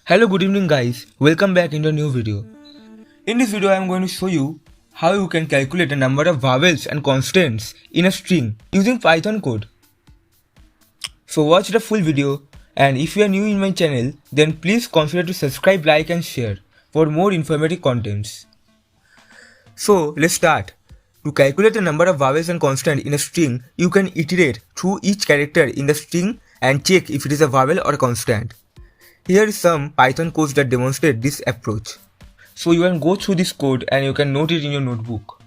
Hello, good evening guys, welcome back in a new video. In this video I am going to show you how you can calculate the number of vowels and consonants in a string using Python code. So watch the full video, and if you are new in my channel then please consider to subscribe, like and share for more informative contents. So let's start. To calculate the number of vowels and consonants in a string, you can iterate through each character in the string and check if it is a vowel or a consonant. Here is some Python codes that demonstrate this approach. So you can go through this code and you can note it in your notebook.